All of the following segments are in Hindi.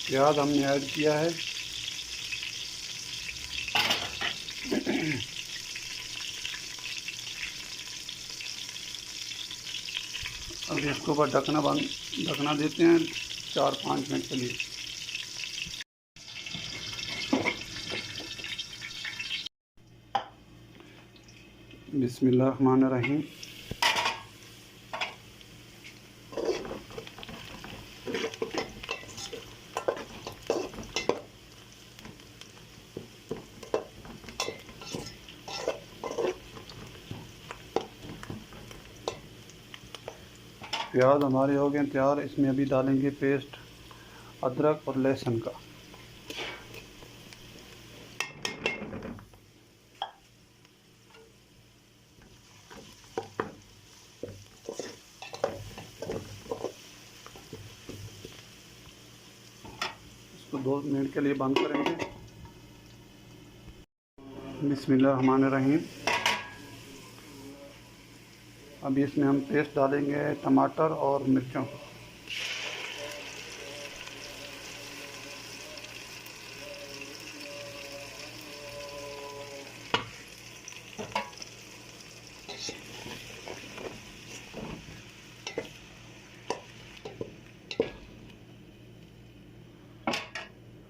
प्याज हमने ऐड किया है। अब इसके ऊपर ढकना देते हैं 4-5 मिनट के लिए। बिस्मिल्लाहिर्रहमानिर्रहीम। प्याज हमारे हो गए तैयार। इसमें अभी डालेंगे पेस्ट अदरक और लहसुन का। इसको 2 मिनट के लिए बंद करेंगे। बिस्मिल्लाहिर्रहमानिर्रहीम। अभी इसमें हम पेस्ट डालेंगे टमाटर और मिर्चों को।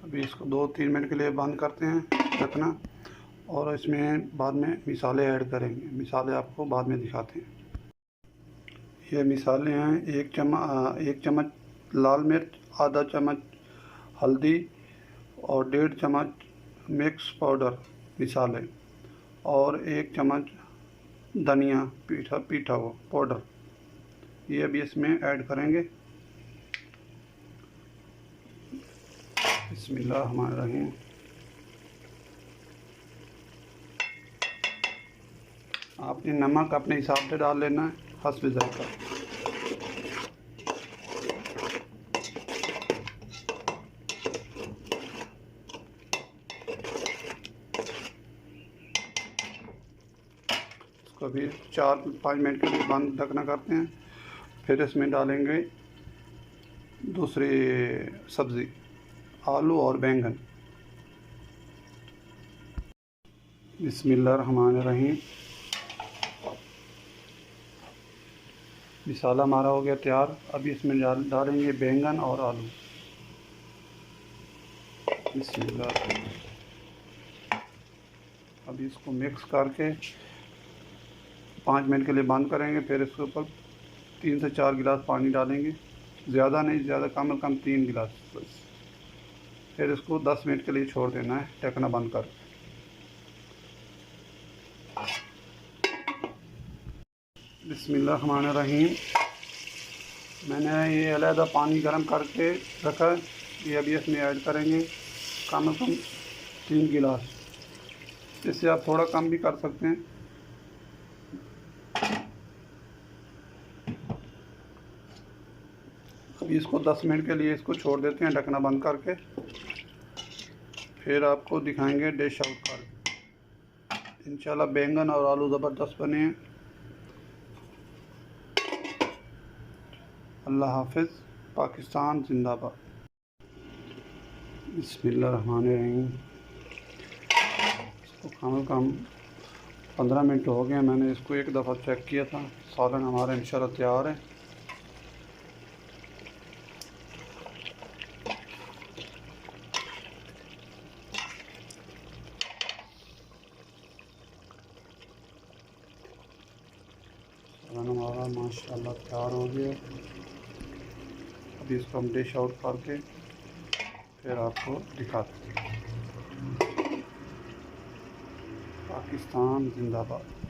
अभी इसको 2-3 मिनट के लिए बंद करते हैं रखना, और इसमें बाद में मिसाले ऐड करेंगे। मिसाले आपको बाद में दिखाते हैं। ये मिसाले हैं 1 चम्मच लाल मिर्च, आधा चम्मच हल्दी और 1.5 चम्मच मिक्स पाउडर मिसाले, और 1 चम्मच धनिया पीठा वो पाउडर। ये अभी इसमें ऐड करेंगे। बिस्मिल्लाहिर्रहमानिर्रहीम। आपने नमक अपने हिसाब से डाल लेना है, हस्ब ज़ायक़ा। इसको भी 4-5 मिनट के लिए बंद ढकना करते हैं। फिर इसमें डालेंगे दूसरी सब्ज़ी, आलू और बैंगन। बिस्मिल्लाहिर्रहमानिर्रहीम। मसाला हमारा हो गया तैयार। अभी इसमें डालेंगे बैंगन और आलू। बिस्मिल्लाह। अभी इसको मिक्स करके 5 मिनट के लिए बंद करेंगे। फिर इसके ऊपर 3 से 4 गिलास पानी डालेंगे, ज़्यादा नहीं, ज़्यादा कम से कम 3 गिलास बस। फिर इसको 10 मिनट के लिए छोड़ देना है ढकना बंद कर। बिस्मिल्लाहिर्रहमानिर्रहीम। मैंने ये अलहदा पानी गर्म करके रखा है, ये अभी इसमें ऐड करेंगे कम से कम 3 गिलास। इससे आप थोड़ा कम भी कर सकते हैं। अभी इसको 10 मिनट के लिए इसको छोड़ देते हैं ढकना बंद करके। फिर आपको दिखाएंगे डिश आउट कर। इंशाल्लाह बैंगन और आलू ज़बरदस्त बने हैं। अल्लाह हाफिज़। पाकिस्तान जिंदाबाद। बिस्मिल्लाहिर्रहमानिर्रहीम। इसको कम 15 मिनट हो गए। मैंने इसको एक दफ़ा चेक किया था। सालन हमारा इंशाल्लाह तैयार है। सालन हमारा माशाल्लाह तैयार हो गया। अभी इसको हम डिश आउट करके फिर आपको दिखाते हैं। पाकिस्तान जिंदाबाद।